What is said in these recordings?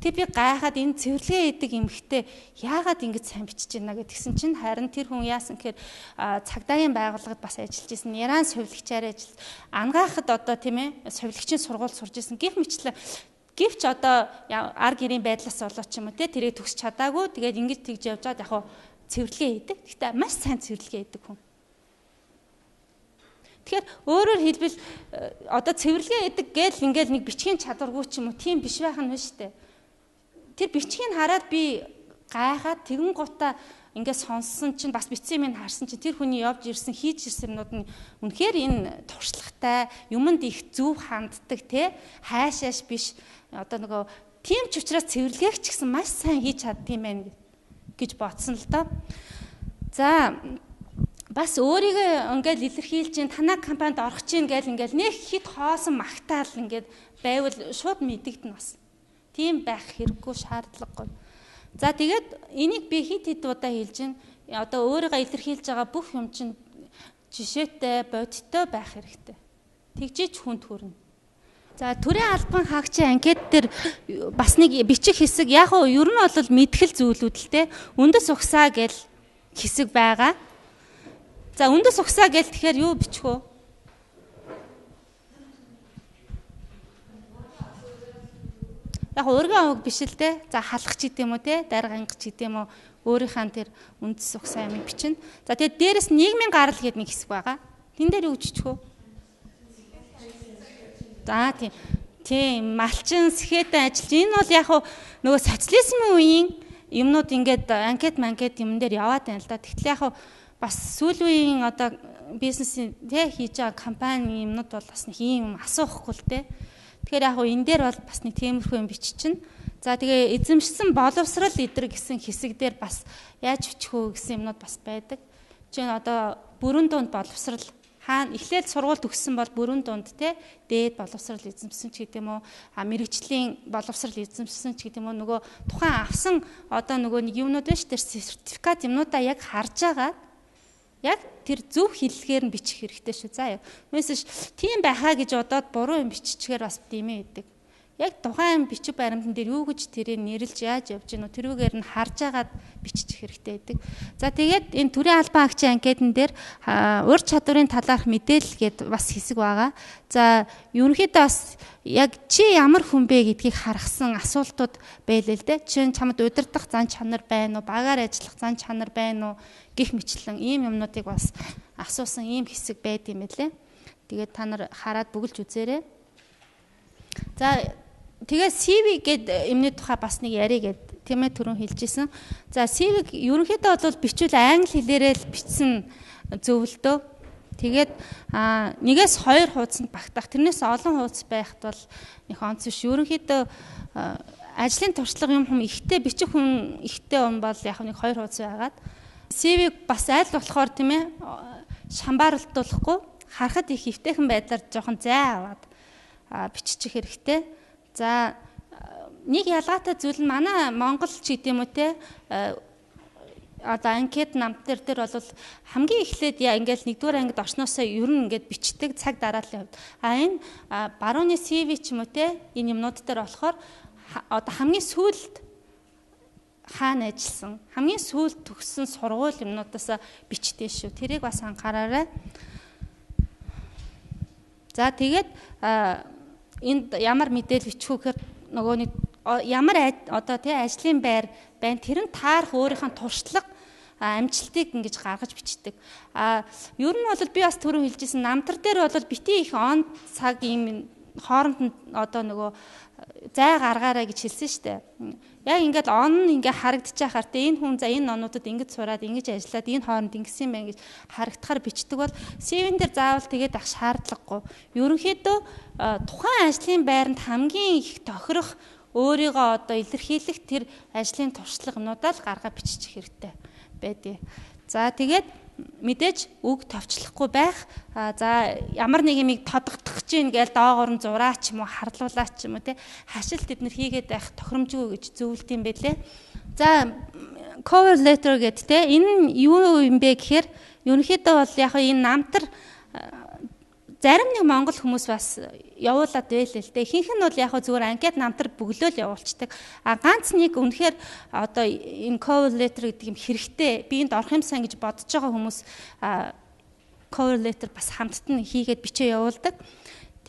Тэг би гайхаад энэ цэвэрлэгээ хийдэг эмэгтэй яагаад ингэж сайн бичиж байна гэдгсэн чинь харин тэр хүн яасан гэхээр цагдаагийн байгууллагад бас ажиллаж исэн. Иран сувилагчаар ажиллаж ангаахад одоо тийм ээ сувилагчийн сургууль сурж исэн. Гэвч одоо ар гэрийн байдлаас болоо ч юм уу те тэрийг төгсч чадаагүй. Тэгээд ингэж тэгж явжгаад яг хуу цэвэрлэгээ хийдэг. Гэхдээ маш сайн цэвэрлэгээ хийдэг хүн. Тэгэхээр өөрөөр хэлбэл одоо цэвэрлэгээ хийдэг гээл ингээл нэг бичгийн чадваргүй ч юм уу тийм биш байх нь биш үү? Тэр бичгийг хараад би гайхаад тэгэн гутаа ингээд сонссон чинь бас бичсэн юм харсан чинь тэр хүний явж ирсэн хийж ирсэн юмнууд нь үнэхээр энэ туршлагатай юмд их зөв ханддаг те хайшааш биш одоо нөгөө тийм ч учраас цэвэрлэгээг ч гэсэн маш сайн хийж чаддгийм байх гэж бодсон л доо. За бас өөрийгөө ингээд илэрхийлж ин танаа компанид орох чинь гэл ингээд нэг хит хоосон магтаал ингээд байвал шууд мэдэгдэн бас. Тийм байх хэрэггүй шаардлагагүй. За тэгээд энийг би хит удаа хэлж гин одоо өөрийгөө илэрхийлж байгаа бүх юм чинь жишээтэй бодиттой байх хэрэгтэй. Тэгжиж хүнд хүрнэ. За төрийн албан хаагчийн анкет дээр бас нэг бичих хэсэг яг нь ер нь бол мэдхэл зүйлүүд л те үндэс угсаа гэл хэсэг байгаа. За үндэс угсаа гэл тэгэхээр юу бичих вэ? Яг өргөн ог биш л те. За халах ч гэдэм үү те, даргангач гэдэм үү өөрийнхөө тэр үндэс угсаа юм бичнэ. За тэгээд дээрэс нийгмийн гарал гэдэг нэг хэсэг байгаа. Тэн дээр юу бичих вэ? За тийм малчин сэхэтэн ажиллаж энэ бол яг нөгөө социализмын үеийн юмнууд ингээд анкет юм дээр яваад байна л да. Тэгтэл яг бас сүүлийн одоо бизнесийн тэ хийж байгаа компани юмнууд бол бас нэг юм асуухгүй л тэ. Тэгэхээр яг энэ дээр бол бас нэг тиймэрхүү юм биччихнэ. За тэгээ эзэмшсэн боловсрал эдрэг гэсэн хэсэг дээр бас яаж бичих вэ гэсэн юмнууд бас байдаг. Жишээ нь одоо бүрэн дунд боловсрал хаана эхлээд сургууль төгссөн бол бүрэн дунд те дээд боловсрал эзэмшсэн ч гэдэм үү мэрэгжлийн боловсрал эзэмшсэн ч гэдэм үү нөгөө тухайн авсан одоо нөгөө нэг юмнууд байна ш тэр сертификат юмнуудаа яг харж агаад яг тэр зөв хэллэгээр нь бичих хэрэгтэй шүү. За мессеж тийм байхаа гэж бодоод буруу юм биччихээр бас димээ идэг. Яг тухайн бичиг баримтан дээр юу гэж тэрийг нэрлж яаж явж гинөө тэрүүгээр нь харж агаад бичих хэрэгтэй байдаг. За тэгээд энэ төрийн албан хаагчийн анкетн дээр ур чадварын талаарх мэдээлэл гээд бас хэсэг байгаа. За ерөнхийдөө бас яг чи ямар хүн бэ гэдгийг харгасан асуултууд байлээ л дээ. Жишээ нь чамд удирдах зан чанар байна уу? Багаар ажиллах зан чанар байна уу? Гэх мэтлэн ийм юмнуудыг бас асуусан ийм хэсэг байд юм байлээ. Тэгээд та нар хараад бүгэлж үзээрэй. За тэгээ CV гэдэг юмны тухай бас нэг яриа гээд тийм ээ түрүүн хэлжсэн. За CV-г ерөнхийдөө бол бичвэл англи хэлээрээ л бичсэн зөвлөдөө. Тэгээд нэгээс хоёр хуудсанд багтаах. Тэрнээс олон хуудас байхад бол нэг онц биш. Ерөнхийдөө ажлын туршлага юм ихтэй бичих хүн ихтэй хүн бол яг нэг хоёр хуудас байгаад CV-г бас аль болохоор тийм ээ шамбаарлуулахгүй харахад их хөвтэйхэн байдлаар жоохон зай аваад биччих хэрэгтэй. За нэг ялгаатай зүйл нь манай Монгол ч гэдэм үү те одоо анкет намт дээр бол хамгийн эхлээд ингээл нэгдүгээр ангид орсноосоо ер нь ингээд бичдэг цаг дарааллын хувьд энэ барууны CV ч юм уу те энэ юмнууд дээр болохоор одоо хамгийн сүүлд хаана ажилласан хамгийн сүүлд төгссөн сургууль юмнуудаас бичдэг шүү. Тэрийг бас анхаараарай. За тэгээд энд ямар мэдээлэл бичих вэ гэхээр нөгөө нэг ямар одоо тий ажлын байр байна тэр нь таарах өөрийнхөө туршлага амжилтыг ингэж гаргаж бичдэг. Ер нь бол би бас түрүү хэлжсэн намтар дээр бол бити их он цаг ийм хооронд одоо нөгөө зай гаргаарай гэж хэлсэн шүү дээ. Яг ингээд он ингээ харагдчих хахаар те энэ хүн за энэ онуудад ингэж сураад ингэж ажиллаад энэ хооронд ингэсэн байх гэж харагдахаар бичдэг бол CV-н дээр заавал тэгээд ах шаардлагагүй. Ерөнхийдөө тухайн ажлын байранд хамгийн их тохирох өөрийгөө одоо илэрхийлэх тэр ажлын туршлагануудаа л гаргаа биччих хэрэгтэй байдгийг. За тэгээд мэдээж үг товчлохгүй байх. За ямар нэг юмыг тодогдох чинь гээл доогоор нь зураа ч юм уу харлуулаа ч юм уу те хашилт эднэр хийгээд байх тохиромжгүй гэж зөвлөд юм байлээ. За cover letter гэдэг те энэ юу юм бэ гэхээр ерөнхийдөө бол яг энэ намтар зарим нэг монгол хүмүүс бас явуулаад байлээ л дээ. Ихэнх нь бол яг хөө зүгээр анкет намтар бөглөөл явуулцдаг. А ганц нэг үнэхээр одоо энэ cover letter гэдэг юм хэрэгтэй. Би энд орох юмсан гэж бодож байгаа хүмүүс cover letter бас хамтд нь хийгээд бичээ явуулдаг.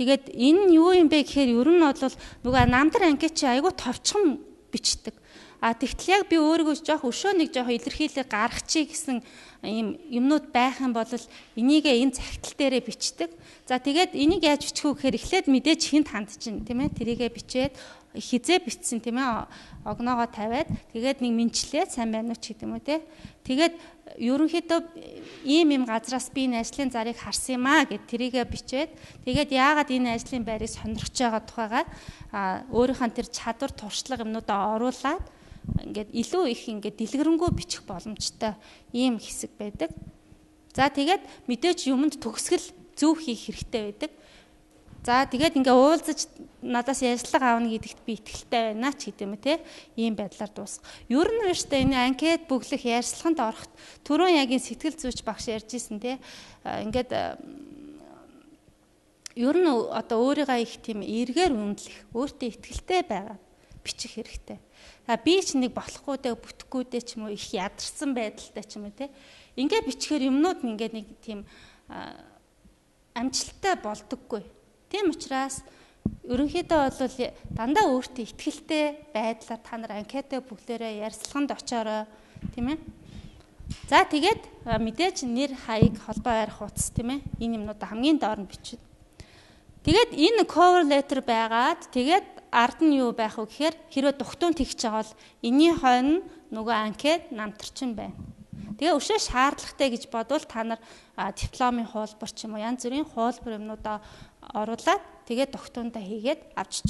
Тэгээд энэ юу юм бэ гэхээр ер нь бол нөгөө намтар анкет чи айгүй товчхон бичдэг. Тэгтэл яг би өөрийгөө жоох өшөө нэг жоох илэрхийлээ гаргачих гэсэн ийм юмнууд байх юм бол энийгээ энэ цагтл дээрээ бичдэг. За тэгээд энийг яаж бичих вэ гэхээр эхлээд мэдээж хинт хандж чинь тийм ээ тэрийгээ бичээд хизээ бичсэн тийм ээ огноогоо тавиад тэгээд нэг минчлээ сайн байна уу ч гэдэг юм уу те. Тэгээд ерөнхийдөө ийм газраас би энэ ажлын зарыг харсан юм аа гэд тэрийгээ бичээд тэгээд яагаад энэ ажлын байрыг сонирхож байгаа тухайгаар өөрийнхөө тэр чадвар туршлага юмнуудаа оруулаад ингээд илүү их ингээд дэлгэрэнгүй бичих боломжтой ийм хэсэг байдаг. За тэгээд мэдээж юмд төгсгөл зөв хийх хэрэгтэй байдаг. За тэгээд ингээ уулзаж надаас ярьцлага аавна гэдэгт би итгэлтэй байна ч гэдэм үү те. Ийм байдлаар дуусах. Ер нь өөртөө энэ анкет бүглэх ярьцлаганд орохт түрүүн яг энэ сэтгэл зүйч багш ярьжсэн те. Ингээд ер нь одоо өөрийгөө их тийм эргээр үнэлэх, өөртөө итгэлтэй байгаа бичих хэрэгтэй. Би ч нэг болохгүй дээ, бүтэхгүй дээ ч юм уу их ядарсан байдалтай ч юм уу те. Ингээд бичгээр юмнууд ингээд нэг тийм амжилттай болдоггүй. Тийм учраас ерөнхийдөө бол дандаа өөртөө итгэлтэй байдлаар та нар анкетаа бүглээрээ ярилцлаганд очоорой, тийм ээ. За тэгээд мэдээж нэр хаяг холбоо арих утас тийм ээ. Энэ юмнуудаа хамгийн доор нь бичнэ. Тэгээд энэ cover letter байгаад тэгээд ард нь юу байх вэ гэхээр хэрвээ дугтуун тэгж байгаа бол энэний хойно нөгөө анкет намтарчин байна. Тэгээ өшөө шаардлагатай гэж бодвол та нар дипломын хуулбар ч юм уу янз бүрийн хуулбар юмнуудаа оруулаад тэгээд дугтуунтаа хийгээд авч